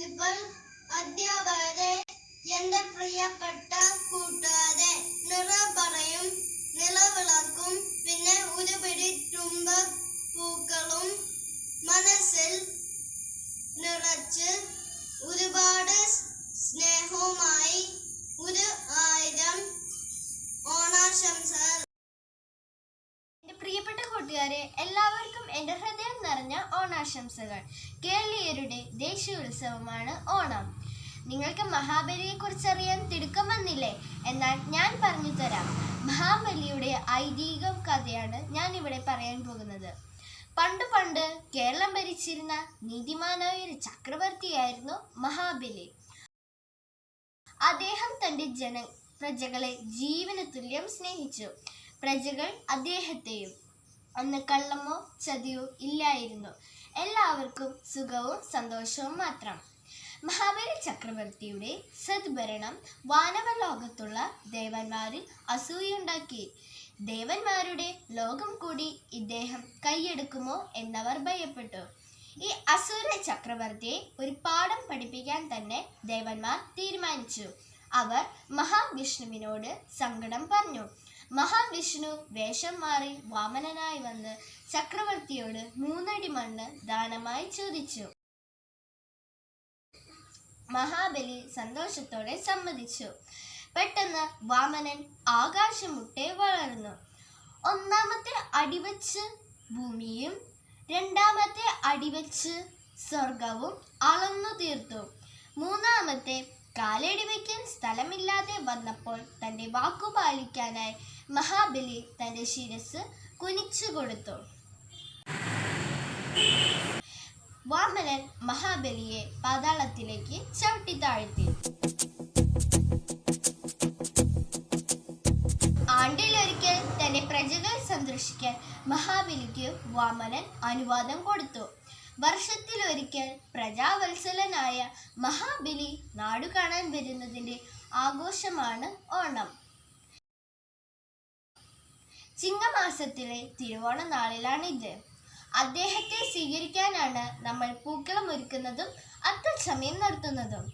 Principal, അധ്യാപകരെ, എന്റെ പ്രിയപ്പെട്ട കൂട്ടുകാരെ, നിറ പറയും നിലവിളക്കും പിന്നെ ഒരു പിടി തുമ്പ പൂക്കളും മനസ്സിൽ നിറച്ച് ഒരുപാട് സ്നേഹവുമായി 1000 ഓണാശംസകൾ. എൻ്റെ പ്രിയപ്പെട്ട കൂട്ടുകാരെ, എല്ലാവർക്കും എൻ്റെ ഹൃദയം നിറഞ്ഞ ഓണാശംസകൾ. കേരളീയരുടെ ദേശീയോത്സവമാണ് ഓണം. നിങ്ങൾക്ക് മഹാബലിയെക്കുറിച്ച് അറിയാൻ തിടുക്കം വന്നില്ലേ? എന്നാൽ ഞാൻ പറഞ്ഞു തരാം. മഹാബലിയുടെ ഐതിഹ്യ കഥയാണ് ഞാൻ ഇവിടെ പറയാൻ പോകുന്നത്. പണ്ട് കേരളം ഭരിച്ചിരുന്ന നീതിമാനായ ഒരു ചക്രവർത്തിയായിരുന്നു മഹാബലി. അദ്ദേഹം തൻ്റെ പ്രജകളെ ജീവന് തുല്യം സ്നേഹിച്ചു. പ്രജകൾ അദ്ദേഹത്തെയും. അന്ന് കള്ളമോ ചതിയോ ഇല്ലായിരുന്നു. എല്ലാവർക്കും സുഖവും സന്തോഷവും മാത്രം. മഹാബലി ചക്രവർത്തിയുടെ സദ്ഭരണം വാനവലോകത്തുള്ള ദേവന്മാരിൽ അസൂയുണ്ടാക്കി. ദേവന്മാരുടെ ലോകം കൂടി ഇദ്ദേഹം കൈയെടുക്കുമോ എന്നവർ ഭയപ്പെട്ടു. ഈ അസുര ചക്രവർത്തിയെ ഒരു പാഠം പഠിപ്പിക്കാൻ തന്നെ ദേവന്മാർ തീരുമാനിച്ചു. അവർ മഹാവിഷ്ണുവിനോട് സങ്കടം പറഞ്ഞു. മഹാവിഷ്ണു വേഷം മാറി വാമനനായി വന്ന് ചക്രവർത്തിയോട് 3 അടി മണ്ണ് ദാനമായി ചോദിച്ചു. മഹാബലി സന്തോഷത്തോടെ സമ്മതിച്ചു. പെട്ടെന്ന് വാമനൻ ആകാശമുട്ടെ വളർന്നു. 1-ാമത്തെ അടിവച്ച് ഭൂമിയും 2-ാമത്തെ അടിവച്ച് സ്വർഗവും അളന്നു തീർത്തു. 3-ാമത്തെ കാലടി വയ്ക്കാൻ സ്ഥലമില്ലാതെ വന്നപ്പോൾ തൻ്റെ വാക്കു പാലിക്കാനായി മഹാബലി തൻ്റെ ശിരസ് കുനിച്ചു കൊടുത്തു. വാമനൻ മഹാബലിയെ പാതാളത്തിലേക്ക് ചവിട്ടി താഴ്ത്തി. ആണ്ടിലൊരിക്കൽ തന്റെ പ്രജകൾ സന്ദർശിക്കാൻ മഹാബലിക്ക് വാമനൻ അനുവാദം കൊടുത്തു. വർഷത്തിലൊരിക്കൽ പ്രജാവത്സലനായ മഹാബലി നാടു കാണാൻ വരുന്നതിന്റെ ആഘോഷമാണ് ഓണം. ചിങ്ങമാസത്തിലെ തിരുവോണ നാളിലാണിത്. അദ്ദേഹത്തെ സ്വീകരിക്കാനാണ് നമ്മൾ പൂക്കളം ഒരുക്കുന്നതും അത്തച്ചമയം നടത്തുന്നതും.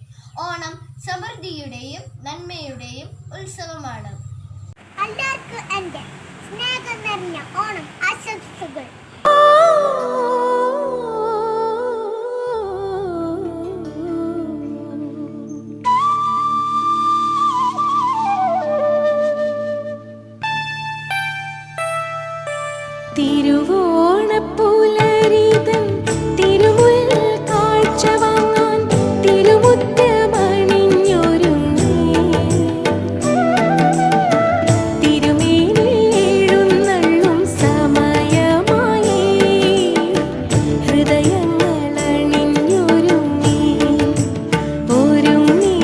ഓണം സമൃദ്ധിയുടെയും നന്മയുടെയും ഉത്സവമാണ്. എല്ലാവർക്കും എൻ്റെ സ്നേഹം നിറഞ്ഞ ഓണം ആശംസകൾ. തിരുവോണപ്പുലരിതൻ തിരുമുൽ കാഴ്ച വാങ്ങാൻ തിരുമുറ്റമണിഞ്ഞൊരുങ്ങി. തിരുമേനി എഴുന്നള്ളും സമയമായി ഹൃദയങ്ങളണിഞ്ഞൊരുങ്ങി. ഒരുങ്ങി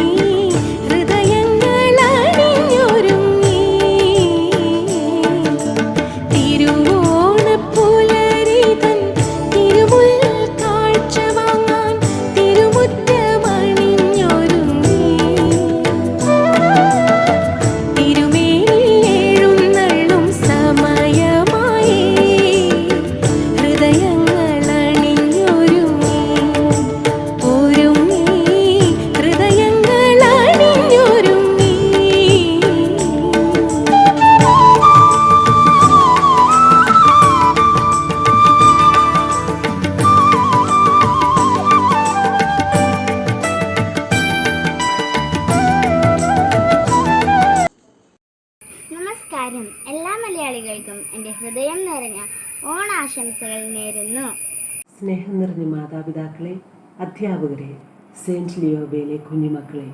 ഹൃദയങ്ങളണിഞ്ഞൊരുങ്ങി. തിരുവോണപ്പുലരിതൻ തിരുമുൽ കാഴ്ച വാങ്ങാൻ തിരുമുറ്റമണിഞ്ഞൊരുങ്ങി. തിരുമേനി എഴുന്നള്ളും സമയമായി ഹൃദയങ്ങളണിഞ്ഞൊരുങ്ങി. ഒരുങ്ങി ഹൃദയങ്ങളണിഞ്ഞൊരുങ്ങി. നമസ്കാരം. എല്ലാ മലയാളികൾക്കും എൻ്റെ ഹൃദയം നിറഞ്ഞ ഓണാശംസകൾ നേരുന്നു. സ്നേഹം നിറഞ്ഞ മാതാപിതാക്കളെ, അധ്യാപകരെ, സെയിൻറ്റ് ലിയോബയിലെ കുഞ്ഞുമക്കളെ,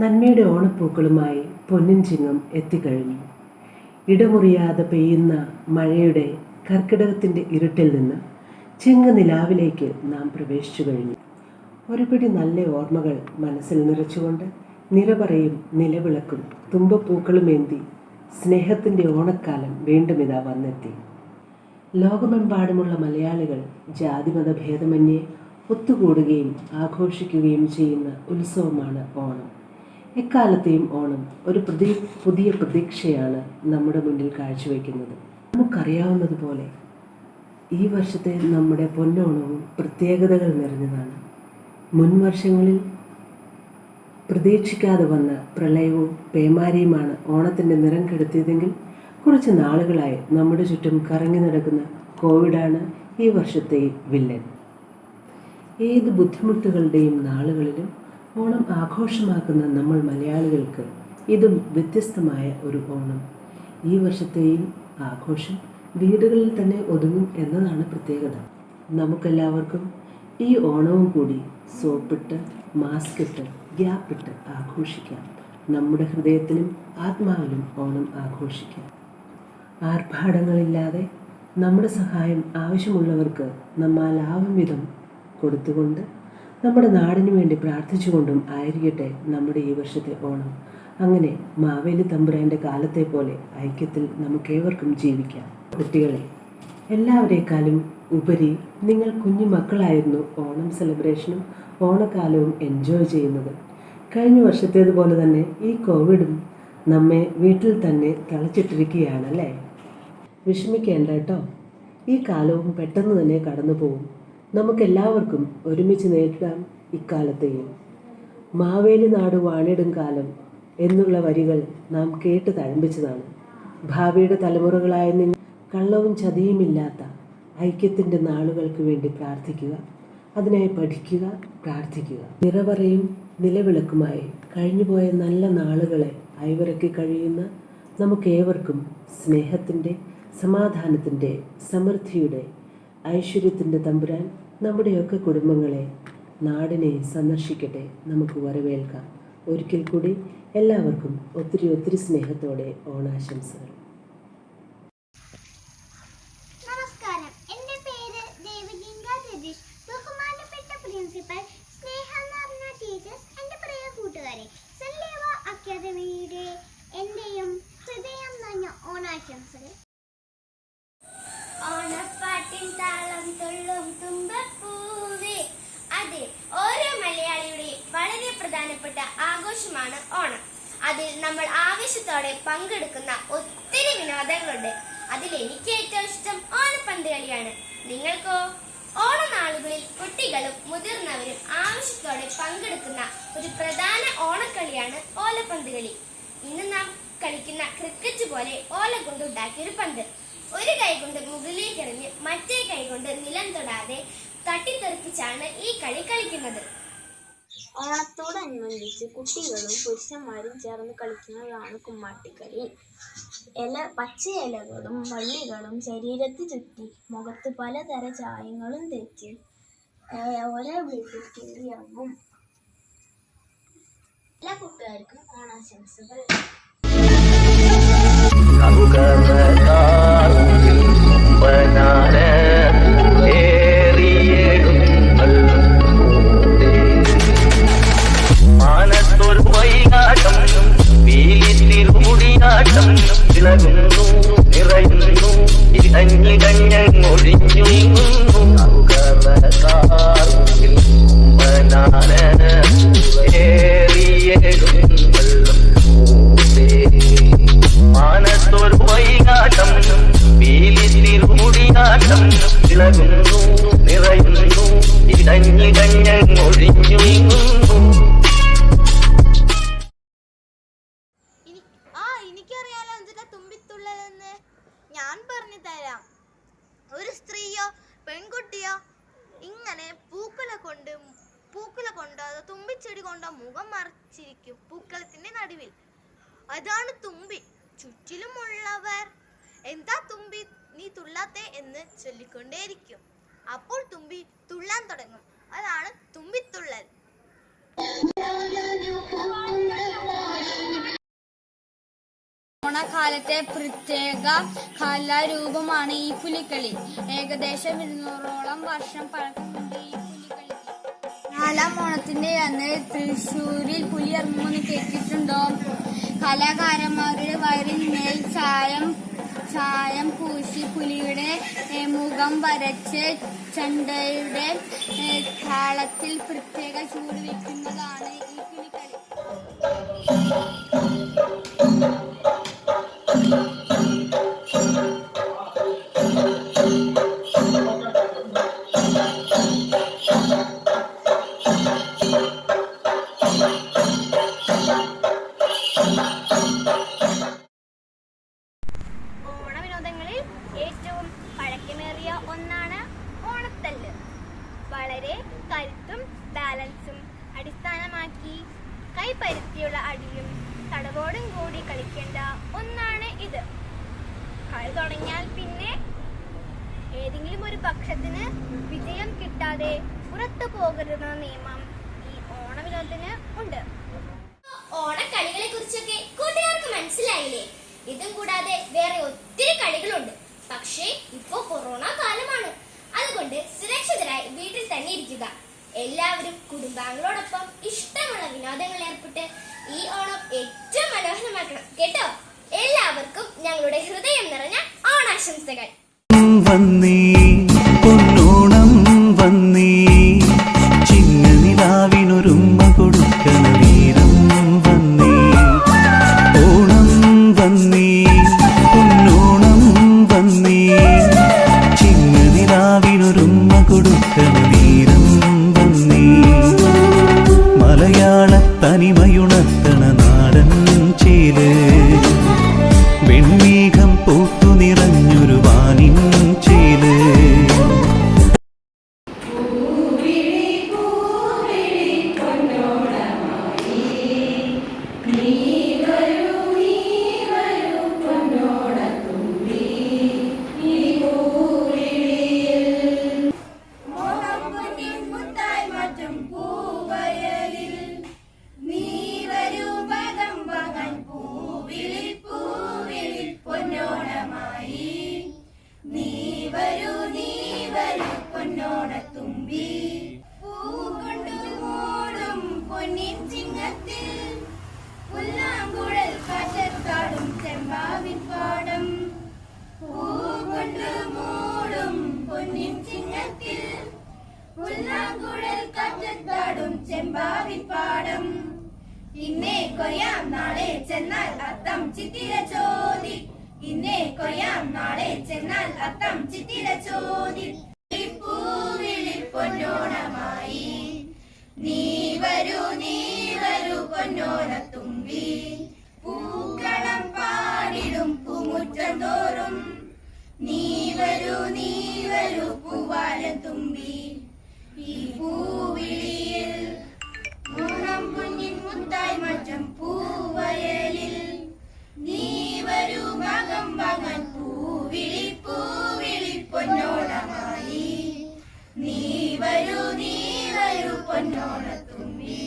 നന്മയുടെ ഓണപ്പൂക്കളുമായി പൊന്നിൻ ചിങ്ങം എത്തിക്കഴിഞ്ഞു. ഇടമുറിയാതെ പെയ്യുന്ന മഴയുടെ കർക്കിടകത്തിൻ്റെ ഇരുട്ടിൽ നിന്ന് ചിങ്ങനിലാവിലേക്ക് നാം പ്രവേശിച്ചു കഴിഞ്ഞു. ഒരു പിടി നല്ല ഓർമ്മകൾ മനസ്സിൽ നിറച്ചുകൊണ്ട് നിറപറയും നിലവിളക്കും തുമ്പപ്പൂക്കളുമേന്തി സ്നേഹത്തിൻ്റെ ഓണക്കാലം വീണ്ടും ഇതാ വന്നെത്തി. ലോകമെമ്പാടുമുള്ള മലയാളികൾ ജാതിമത ഭേദമന്യേ ഒത്തുകൂടുകയും ആഘോഷിക്കുകയും ചെയ്യുന്ന ഉത്സവമാണ് ഓണം. എക്കാലത്തെയും ഓണം ഒരു പുതിയ പ്രതീക്ഷയാണ് നമ്മുടെ മുന്നിൽ കാഴ്ചവെക്കുന്നത്. നമുക്കറിയാവുന്നതുപോലെ ഈ വർഷത്തെ നമ്മുടെ പൊന്നോണവും പ്രത്യേകതകൾ നിറഞ്ഞതാണ്. മുൻ വർഷങ്ങളിൽ പ്രതീക്ഷിക്കാതെ വന്ന പ്രളയവും പേമാരിയുമാണ് ഓണത്തിൻ്റെ നിറം കെടുത്തിയതെങ്കിൽ കുറച്ച് നാളുകളായി നമ്മുടെ ചുറ്റും കറങ്ങി നടക്കുന്ന കോവിഡാണ് ഈ വർഷത്തെ വില്ലൻ. ഏത് ബുദ്ധിമുട്ടുകളുടെയും നാളുകളിലും ഓണം ആഘോഷമാക്കുന്ന നമ്മൾ മലയാളികൾക്ക് ഇതും വ്യത്യസ്തമായ ഒരു ഓണം. ഈ വർഷത്തെയും ആഘോഷം വീടുകളിൽ തന്നെ ഒതുങ്ങും എന്നതാണ് പ്രത്യേകത. നമുക്കെല്ലാവർക്കും ഈ ഓണവും കൂടി സോപ്പിട്ട്, മാസ്കിട്ട്, ഗ്യാപ്പിട്ട് ആഘോഷിക്കാം. നമ്മുടെ ഹൃദയത്തിലും ആത്മാവിലും ഓണം ആഘോഷിക്കാം. ആർഭാടങ്ങളില്ലാതെ നമ്മുടെ സഹായം ആവശ്യമുള്ളവർക്ക് നമ്മാലാവും വിധം കൊടുത്തുകൊണ്ട്, നമ്മുടെ നാടിനു വേണ്ടി പ്രാർത്ഥിച്ചുകൊണ്ടും ആയിരിക്കട്ടെ നമ്മുടെ ഈ വർഷത്തെ ഓണം. അങ്ങനെ മാവേലി തമ്പുരാൻ്റെ കാലത്തെ പോലെ ഐക്യത്തിൽ നമുക്കേവർക്കും ജീവിക്കാം. കുട്ടികളെ, എല്ലാവരേക്കാളും ഉപരി നിങ്ങൾ കുഞ്ഞു മക്കളായിരുന്നു ഓണം സെലിബ്രേഷനും ഓണക്കാലവും എൻജോയ് ചെയ്യുന്നത്. കഴിഞ്ഞ വർഷത്തേതുപോലെ തന്നെ ഈ കോവിഡും നമ്മെ വീട്ടിൽ തന്നെ തളച്ചിട്ടിരിക്കുകയാണല്ലേ. വിഷമിക്കേണ്ട കേട്ടോ. ഈ കാലവും പെട്ടെന്ന് തന്നെ കടന്നു പോകും. നമുക്കെല്ലാവർക്കും ഒരുമിച്ച് നേരിടാം ഇക്കാലത്തെയും. മാവേലി നാട് വാണിടും കാലം എന്നുള്ള വരികൾ നാം കേട്ട് തഴമ്പിച്ചതാണ്. ഭാവിയുടെ തലമുറകളായ നിങ്ങൾ കള്ളവും ചതിയുമില്ലാത്ത ഐക്യത്തിൻ്റെ നാളുകൾക്ക് വേണ്ടി പ്രാർത്ഥിക്കുക. അതിനായി പഠിക്കുക, പ്രാർത്ഥിക്കുക. നിറവറയും നിലവിളക്കുമായി കഴിഞ്ഞുപോയ നല്ല നാളുകളെ അയവിറക്കി കഴിയുന്ന നമുക്കേവർക്കും സ്നേഹത്തിൻ്റെ, സമാധാനത്തിൻ്റെ, സമൃദ്ധിയുടെ, ഐശ്വര്യത്തിൻ്റെ തമ്പുരാൻ നമ്മുടെയൊക്കെ കുടുംബങ്ങളെ, നാടിനെ സന്ദർശിക്കട്ടെ. നമുക്ക് വരവേൽക്കാം. ഒരിക്കൽ കൂടി എല്ലാവർക്കും ഒത്തിരി ഒത്തിരി സ്നേഹത്തോടെ ഓണാശംസകൾ. നമസ്കാരം, എൻ്റെ പേര് ദേവഗംഗ രതീഷ്. ബഹുമാനപ്പെട്ട പ്രിൻസിപ്പൽ, സ്നേഹം നിറഞ്ഞ ടീച്ചേഴ്സ്, എൻ്റെ പ്രിയ കൂട്ടുകാരെ, സല്ലേവ അക്കാദമിയുടെ എൻ്റെയും ഹൃദയം നിറഞ്ഞ ഓണാശംസകൾ. ഓണപ്പാട്ടിൻ താളം തുള്ളും തുമ്പപ്പൂവേ. അതെ, ഓരോ മലയാളിയുടെയും വളരെ പ്രധാനപ്പെട്ട ആഘോഷമാണ് ഓണം. അതിൽ നമ്മൾ ആവേശത്തോടെ പങ്കെടുക്കുന്ന ഒത്തിരി വിനോദങ്ങളുണ്ട്. അതിൽ എനിക്ക് ഏറ്റവും ഇഷ്ടം ഓണപ്പന്ത് കളിയാണ്. നിങ്ങൾക്കോ? ഓണനാളുകളിൽ കുട്ടികളും മുതിർന്നവരും ആവേശത്തോടെ പങ്കെടുക്കുന്ന ഒരു പ്രധാന ഓണക്കളിയാണ് ഓലപ്പന്ത് കളി. ഇന്ന് നാം കളിക്കുന്ന ക്രിക്കറ്റ് പോലെ ഓല കൊണ്ടുണ്ടാക്കിയൊരു പന്ത്. ഒരു കൈ കൊണ്ട് മുകളിലേക്ക് എറിഞ്ഞ് മറ്റേ കൈ കൊണ്ട് നിലം തൊടാതെ തട്ടിത്തെറിപ്പിച്ചാണ് ഈ കളി കളിക്കുന്നത്. ഓണത്തോടനുബന്ധിച്ച് കുട്ടികളും പുരുഷന്മാരും ചേർന്ന് കളിക്കുന്നതാണ് കുമ്മാട്ടിക്കളി. പച്ച ഇലകളും വള്ളികളും ശരീരത്ത് ചുറ്റി മുഖത്ത് പലതര ചായങ്ങളും തേച്ച് ഓരോ വീട്ടിൽ കയറിയിറങ്ങും. എല്ലാ കൂട്ടുകാർക്കും ഓണാശംസകൾ. എനിക്കറിയാലോ എന്തിനാ തുമ്പിത്തുള്ളലെന്ന്. ഞാൻ പറഞ്ഞു തരാം. ഒരു സ്ത്രീയോ പെൺകുട്ടിയോ ഇങ്ങനെ പൂക്കുല കൊണ്ടോ തുമ്പിച്ചെടി കൊണ്ടോ മുഖം മറച്ചിരിക്കും പൂക്കളത്തിന്റെ നടുവിൽ. അതാണ് തുമ്പി. ചുറ്റിലുമുള്ളവർ എന്താ തുമ്പി നീ തുള്ളാത്തെ എന്ന് ചൊല്ലിക്കൊണ്ടേയിരിക്കും. അപ്പോൾ തുമ്പി തുള്ളാൻ തുടങ്ങും. അതാണ് തുമ്പിത്തുള്ളൽ. ഓണക്കാലത്തെ പ്രത്യേക കലാരൂപമാണ് ഈ പുലിക്കളി. ഏകദേശം 200ഓളം വർഷം പഴക്കമുണ്ട് ഈ പുലിക്കളി. 4ാം ഓണത്തിന്റെ അന്ന് തൃശ്ശൂരിൽ പുലി ഇറങ്ങുമെന്ന് കേട്ടിട്ടുണ്ടോ? കലാകാരന്മാരുടെ വയറിന്മേൽ ചായം പൂശി പുലിയുടെ മുഖം വരച്ച് ചണ്ടയുടെ താളത്തിൽ പ്രത്യേക ചൂട് വയ്ക്കുന്നതാണ് ഈ പുലിക്കളി. പാലിക്കേണ്ട ഒന്നാണ് ഇത്. കളി തുടങ്ങിയാൽ പിന്നെ ഏതെങ്കിലും ഒരു പക്ഷത്തിന് വിജയം കിട്ടാതെ പുറത്തു പോകരുതെന്ന നിയമം ഈ ഓണവിനോദത്തിന് ഉണ്ട്. ഓണക്കളികളെ കുറിച്ചൊക്കെ കൂട്ടുകാർക്ക് മനസ്സിലായില്ലേ? ഇതും കൂടാതെ വേറെ ഒത്തിരി കളികളുണ്ട്. പക്ഷേ ഇപ്പോ കൊറോണ കാലമാണ്. അതുകൊണ്ട് സുരക്ഷിതരായി വീട്ടിൽ തന്നെ ഇരിക്കുക. എല്ലാവരും കുടുംബാംഗങ്ങളോടൊപ്പം ഇഷ്ടമുള്ള വിനോദങ്ങളിൽ ഏർപ്പെട്ട് ഈ ഓണം ഏറ്റവും മനോഹരമാക്കണം കേട്ടോ. എല്ലാവർക്കും ഞങ്ങളുടെ ഹൃദയം നിറഞ്ഞ ഓണാശംസകൾ. വന്നേ പൊന്നോണം വന്നേ, ചിങ്ങനിലാവിനൊരുമ്മ കൊടുക്കണ നേരം വന്നേ. ഓണം വന്നേ പൊന്നോണം വന്നേ, ചിങ്ങനിലാവിനൊരുമ്മ കൊടുക്കണ നേരം വന്നേ. മലയാള തനിമയുണർത്തണ നാടൻ ചേല്, വെൺമേഘം പൂത്തു നിറഞ്ഞൊരു വാനിൻ ചേല്. ചെമ്പാവിപ്പാടം ഇന്നേ കൊയ്യാം നാളെ ചെന്നാൽ അത്തം ചിത്തിര ചോദി. ഇന്നേ കൊയ്യാം നാളെ ചെന്നാൽ അത്തം ചിത്തിര ചോദി. പൂവിളി പൊന്നോണമായി നീ വരൂ പൊന്നോണത്തുമ്പി. പൂക്കളം പാടിടും പൂമുറ്റം തോറും നീ വരൂ പൂവാലം തുമ്പി. ഈ പൂവിളിയിൽ മോഹം കുഞ്ഞിൻ മുത്തായി മാറ്റം പൂവയലിൽ നീ വരൂ ഭാഗം ഭാഗം പൂവിളി പൊന്നോണമായി നീ വരൂ പൊന്നോണത്തുമ്പി.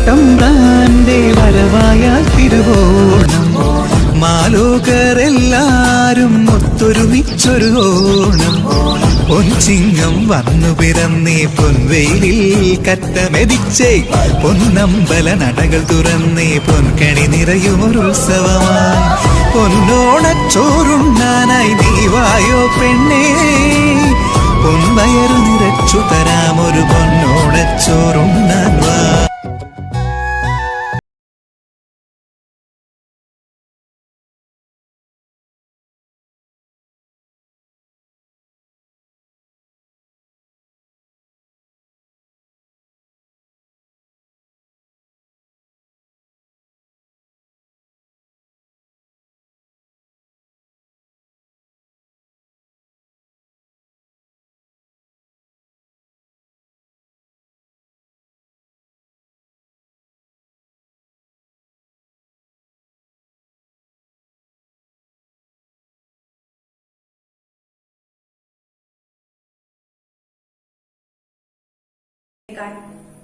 തമ്പുരാന്റെ വരവായ തിരുവോണം മാലോകരെല്ലാരും ഒത്തൊരുമിച്ചൊരു ഓണം പൊൻചിങ്ങം വന്നു പിറന്നേ പൊൻവെയിലിൽ കറ്റമെതിച്ചേ പൊന്നമ്പല നടകൾ തുറന്നേ പൊൻകണി നിറയുമൊരുത്സവമായി പൊന്നോണച്ചോറുണ്ണാനായി നീ വായോ പെണ്ണേ പൊൻവയറു നിറച്ചു തരാമൊരു പൊന്നോണച്ചോറുണ്ണാൻ വാ.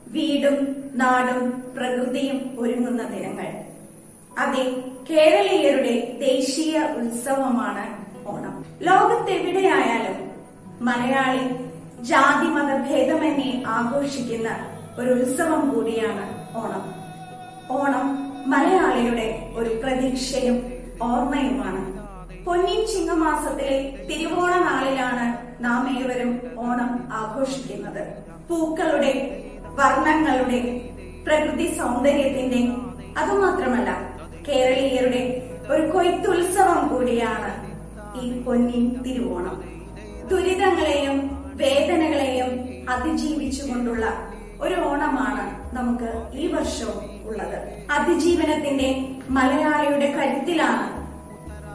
വീടും നാടും പ്രകൃതിയും ഒരുങ്ങുന്ന ദിനങ്ങൾ. അതെ, കേരളീയരുടെ ദേശീയ ഉത്സവമാണ് ഓണം. ലോകത്തെവിടെയായാലും മലയാളി ജാതി മത ഭേദമന്യേ ആഘോഷിക്കുന്ന ഒരു ഉത്സവം കൂടിയാണ് ഓണം. ഓണം മലയാളിയുടെ ഒരു പ്രതീക്ഷയും ഓർമ്മയുമാണ്. പൊന്നിൻ ചിങ്ങമാസത്തിലെ തിരുവോണ നാളിലാണ് നാം ഏവരും ഓണം ആഘോഷിക്കുന്നത്. പൂക്കളുടെ, വർണ്ണങ്ങളുടെ, പ്രകൃതി സൗന്ദര്യത്തിന്റെ, അതുമാത്രമല്ല കേരളീയരുടെ ഒരു കൊയ്ത്തുത്സവം കൂടിയാണ് ഈ പൊന്നിൻ തിരുവോണം. ദുരിതങ്ങളെയും വേദനകളെയും അതിജീവിച്ചുകൊണ്ടുള്ള ഒരു ഓണമാണ് നമുക്ക് ഈ വർഷവും ഉള്ളത്. അതിജീവനത്തിന്റെ മലയാളിയുടെ കരുത്തിലാണ്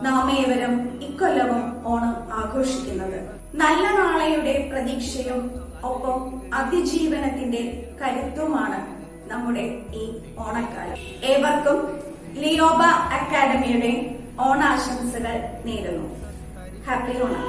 നാം ഏവരും ഇക്കൊല്ലവും ഓണം ആഘോഷിക്കുന്നത്. നല്ല നാളെയുടെ പ്രതീക്ഷയും ഒപ്പം അതിജീവനത്തിന്റെ കരുത്തുമാണ് നമ്മുടെ ഈ ഓണക്കാലം. ഏവർക്കും ലിയോബ അക്കാദമിയുടെ ഓണാശംസകൾ നേരുന്നു. ഹാപ്പി ഓണം.